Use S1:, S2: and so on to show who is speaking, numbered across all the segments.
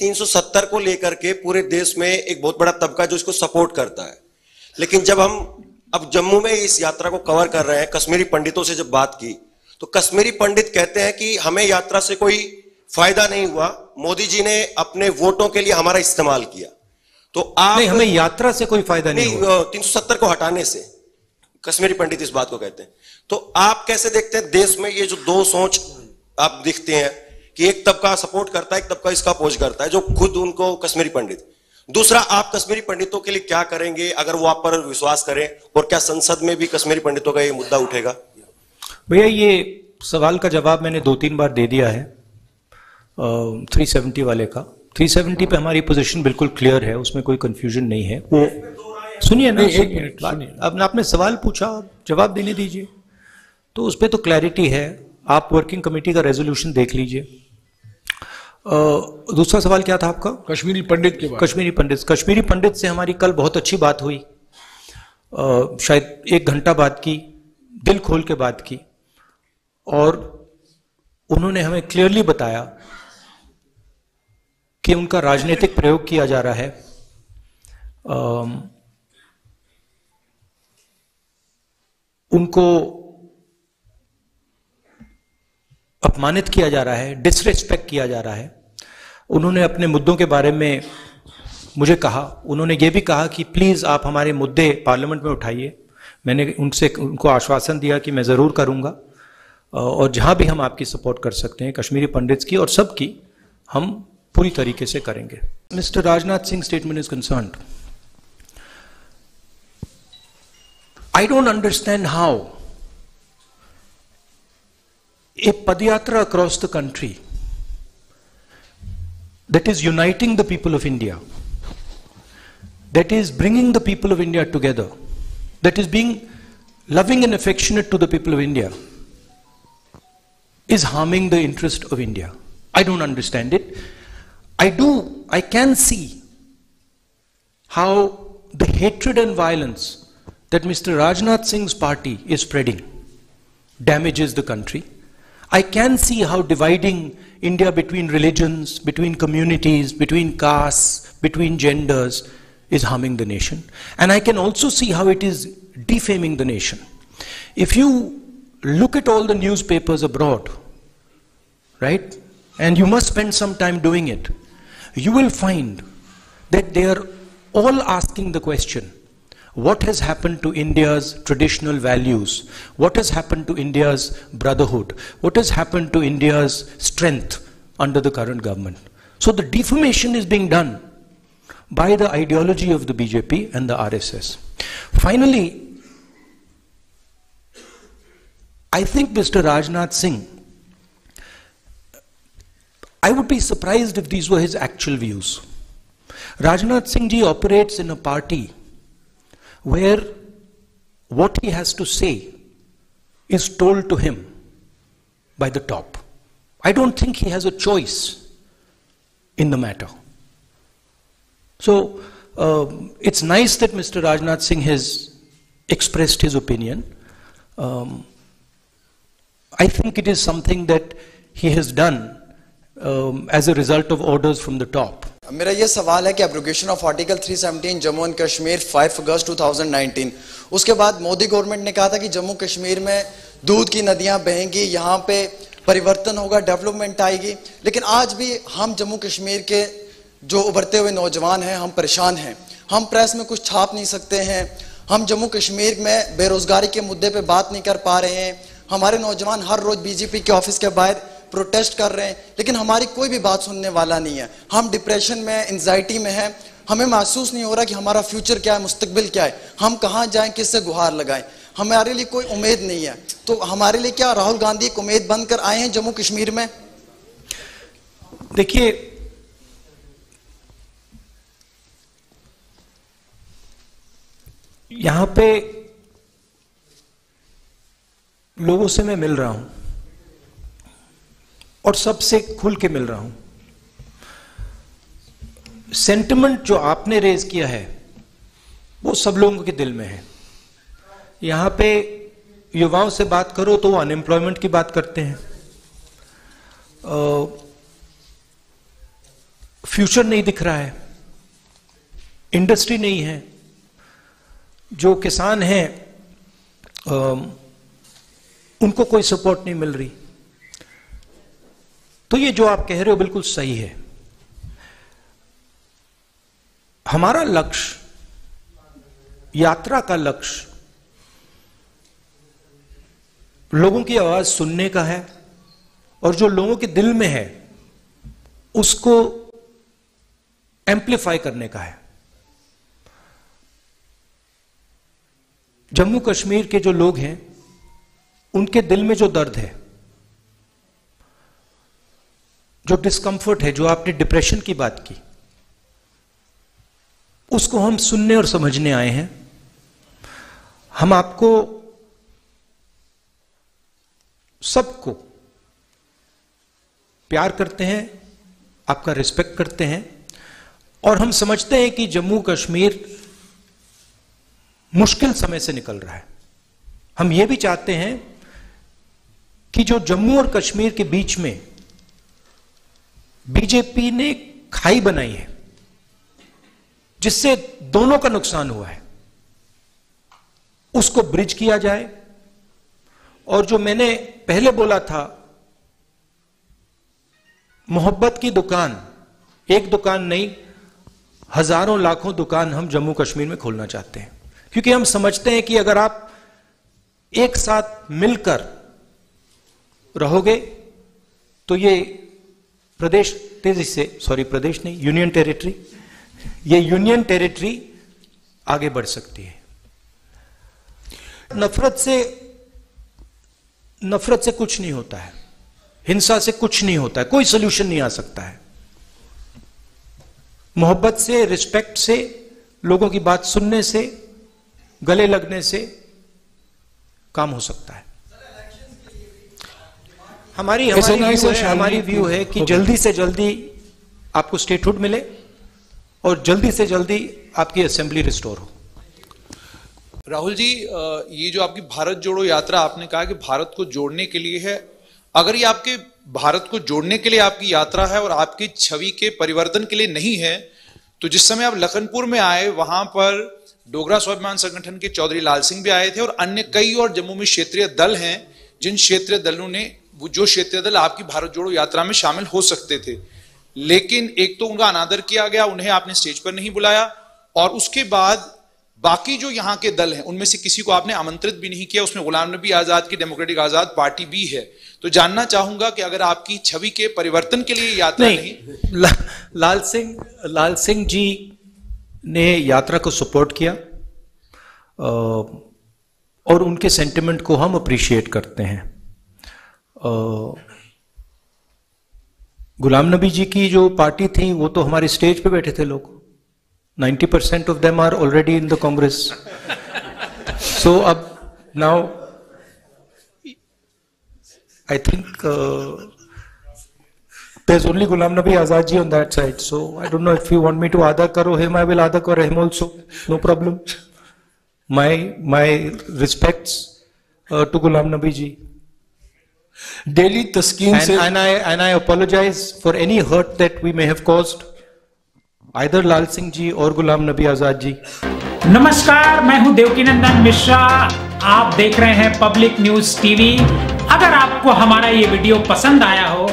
S1: 370 को लेकर के पूरे देश में एक बहुत बड़ा तबका जो इसको सपोर्ट करता है, लेकिन जब हम अब जम्मू में इस यात्रा को कवर कर रहे हैं, कश्मीरी पंडितों से जब बात की तो कश्मीरी पंडित कहते हैं कि हमें यात्रा से कोई फायदा नहीं हुआ, मोदी जी ने अपने वोटों के लिए हमारा इस्तेमाल किया। तो आप
S2: नहीं, हमें यात्रा से कोई फायदा नहीं हुआ,
S1: 370 को हटाने से कश्मीरी पंडित इस बात को कहते हैं। तो आप कैसे देखते हैं देश में ये जो दो सोच आप दिखते हैं कि एक तबका सपोर्ट करता है, एक तबका इसका अपोज करता है, जो खुद उनको कश्मीरी पंडित। दूसरा, आप कश्मीरी पंडितों के लिए क्या करेंगे अगर वो आप पर विश्वास करें, और क्या संसद में भी कश्मीरी पंडितों का ये मुद्दा उठेगा?
S2: भैया ये सवाल का जवाब मैंने 2-3 बार दे दिया है 370 वाले का। 370 पे हमारी पोजीशन बिल्कुल क्लियर है, उसमें कोई कंफ्यूजन नहीं है। वो सुनिए ना, एक मिनट, अब आपने सवाल पूछा, जवाब देने दीजिए। तो उस पर तो क्लैरिटी है, आप वर्किंग कमेटी का रेजोल्यूशन देख लीजिए। दूसरा सवाल क्या था आपका?
S3: कश्मीरी पंडित के बारे।
S2: कश्मीरी पंडित से हमारी कल बहुत अच्छी बात हुई, शायद 1 घंटा बात की, दिल खोल के बात की, और उन्होंने हमें क्लियरली बताया कि उनका राजनीतिक प्रयोग किया जा रहा है, उनको अपमानित किया जा रहा है, डिसरिस्पेक्ट किया जा रहा है। उन्होंने अपने मुद्दों के बारे में मुझे कहा, उन्होंने ये भी कहा कि प्लीज आप हमारे मुद्दे पार्लियामेंट में उठाइए। मैंने उनको आश्वासन दिया कि मैं जरूर करूंगा, और जहां भी हम आपकी सपोर्ट कर सकते हैं, कश्मीरी पंडित्स की और सबकी, हम पूरी तरीके से करेंगे। Mister Rajnath Singh statement is concerned, I don't understand how a padayatra across the country that is uniting the people of India, that is bringing the people of India together, that is being loving and affectionate to the people of India, is harming the interest of India. I don't understand it. I can see how the hatred and violence that Mr. Rajnath Singh's party is spreading damages the country. I can see how dividing India between religions, between communities, between castes, between genders is harming the nation. And I can also see how it is defaming the nation. If you look at all the newspapers abroad, right, and you must spend some time doing it, you will find that they are all asking the question, what has happened to India's traditional values? What has happened to India's brotherhood? What has happened to India's strength under the current government? So the defamation is being done by the ideology of the BJP and the RSS. Finally, I think Mr. Rajnath Singh, I would be surprised if these were his actual views. Rajnath Singh ji operates in a party where what he has to say is told to him by the top. I don't think he has a choice in the matter. So it's nice that Mr. Rajnath Singh has expressed his opinion. I think it is something that he has done as a result of orders from the top.
S4: मेरा ये सवाल है कि abrogation of article 317 Jammu and Kashmir 5 अगस्त 2019, उसके बाद Modi government ने कहा था कि जम्मू कश्मीर में दूध की नदियां बहेंगी, यहाँ पे परिवर्तन होगा, डेवलपमेंट आएगी। लेकिन आज भी हम जम्मू कश्मीर के जो उभरते हुए नौजवान हैं, हम परेशान हैं। हम प्रेस में कुछ छाप नहीं सकते हैं, हम जम्मू कश्मीर में बेरोजगारी के मुद्दे पे बात नहीं कर पा रहे हैं। हमारे नौजवान हर रोज बीजेपी के ऑफिस के बाहर प्रोटेस्ट कर रहे हैं, लेकिन हमारी कोई भी बात सुनने वाला नहीं है। हम डिप्रेशन में, एंजाइटी में हैं, हमें महसूस नहीं हो रहा कि हमारा फ्यूचर क्या है, मुस्तकबिल क्या है, हम कहाँ जाएं, किससे गुहार लगाएं। हमारे लिए कोई उम्मीद नहीं है। तो हमारे लिए क्या राहुल गांधी एक उम्मीद बनकर आए हैं जम्मू कश्मीर में?
S2: देखिए, यहां पे लोगों से मैं मिल रहा हूं और सबसे खुल के मिल रहा हूं। सेंटिमेंट जो आपने रेज किया है वो सब लोगों के दिल में है। यहां पे युवाओं से बात करो तो वो अनएम्प्लॉयमेंट की बात करते हैं, फ्यूचर नहीं दिख रहा है, इंडस्ट्री नहीं है, जो किसान हैं उनको कोई सपोर्ट नहीं मिल रही। तो ये जो आप कह रहे हो बिल्कुल सही है। हमारा लक्ष्य, यात्रा का लक्ष्य लोगों की आवाज सुनने का है और जो लोगों के दिल में है उसको एम्प्लीफाई करने का है। जम्मू कश्मीर के जो लोग हैं उनके दिल में जो दर्द है, जो डिस्कंफर्ट है, जो आपने डिप्रेशन की बात की, उसको हम सुनने और समझने आए हैं। हम आपको सबको प्यार करते हैं, आपका रिस्पेक्ट करते हैं और हम समझते हैं कि जम्मू कश्मीर मुश्किल समय से निकल रहा है। हम यह भी चाहते हैं कि जो जम्मू और कश्मीर के बीच में बीजेपी ने खाई बनाई है जिससे दोनों का नुकसान हुआ है, उसको ब्रिज किया जाए। और जो मैंने पहले बोला था, मोहब्बत की दुकान, एक दुकान नहीं, हजारों लाखों दुकान हम जम्मू कश्मीर में खोलना चाहते हैं, क्योंकि हम समझते हैं कि अगर आप एक साथ मिलकर रहोगे तो ये प्रदेश तेजी से, सॉरी प्रदेश नहीं, यूनियन टेरिटरी, ये यूनियन टेरिटरी आगे बढ़ सकती है। नफरत से कुछ नहीं होता है, हिंसा से कुछ नहीं होता है, कोई सोल्यूशन नहीं आ सकता है। मोहब्बत से, रिस्पेक्ट से, लोगों की बात सुनने से, गले लगने से काम हो सकता है। हमारी व्यू है कि जल्दी से जल्दी आपको स्टेटहुड मिले और जल्दी से जल्दी आपकी असेंबली रिस्टोर हो।
S3: राहुल जी, ये जो आपकी भारत जोड़ो यात्रा, आपने कहा कि भारत को जोड़ने के लिए है। अगर ये आपके भारत को जोड़ने के लिए आपकी यात्रा है और आपकी छवि के परिवर्तन के लिए नहीं है, तो जिस समय आप लखनपुर में आए वहां पर डोगरा स्वाभिमान संगठन के चौधरी लाल सिंह भी आए थे और अन्य कई और जम्मू में क्षेत्रीय दल हैं, जिन क्षेत्रीय दलों ने, जो क्षेत्रीय दल आपकी भारत जोड़ो यात्रा में शामिल हो सकते थे, लेकिन एक तो उनका अनादर किया गया, उन्हें आपने स्टेज पर नहीं बुलाया, और उसके बाद बाकी जो यहाँ के दल हैं उनमें से किसी को आपने आमंत्रित भी नहीं किया। उसमें गुलाम नबी आजाद की डेमोक्रेटिक आजाद पार्टी भी है। तो जानना चाहूंगा कि अगर आपकी छवि के परिवर्तन के लिए यात्रा नहीं,
S2: लाल सिंह जी ने यात्रा को सपोर्ट किया और उनके सेंटिमेंट को हम अप्रिशिएट करते हैं। गुलाम नबी जी की जो पार्टी थी वो तो हमारे स्टेज पे बैठे थे लोग, 90% of them are already in the Congress. So now I think there's only Ghulam Nabi Azad ji on that side. So I don't know if you want me to Ada karo him, I will Ada karo him also. No problem. My respects to Ghulam Nabi ji.
S5: Daily Taskeen se
S2: and I apologize for any hurt that we may have caused either लाल सिंह जी और गुलाम नबी आजाद जी।
S6: नमस्कार, मैं हूं देवकीनंदन मिश्रा, आप देख रहे हैं public news TV. अगर आपको हमारा ये वीडियो पसंद आया हो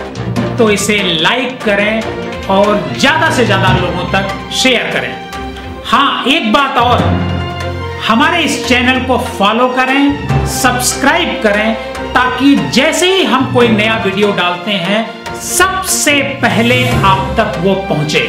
S6: तो इसे लाइक करें और ज्यादा से ज्यादा लोगों तक शेयर करें। हाँ, एक बात और, हमारे इस चैनल को फॉलो करें, सब्सक्राइब करें, ताकि जैसे ही हम कोई नया वीडियो डालते हैं सबसे पहले आप तक वो पहुंचे।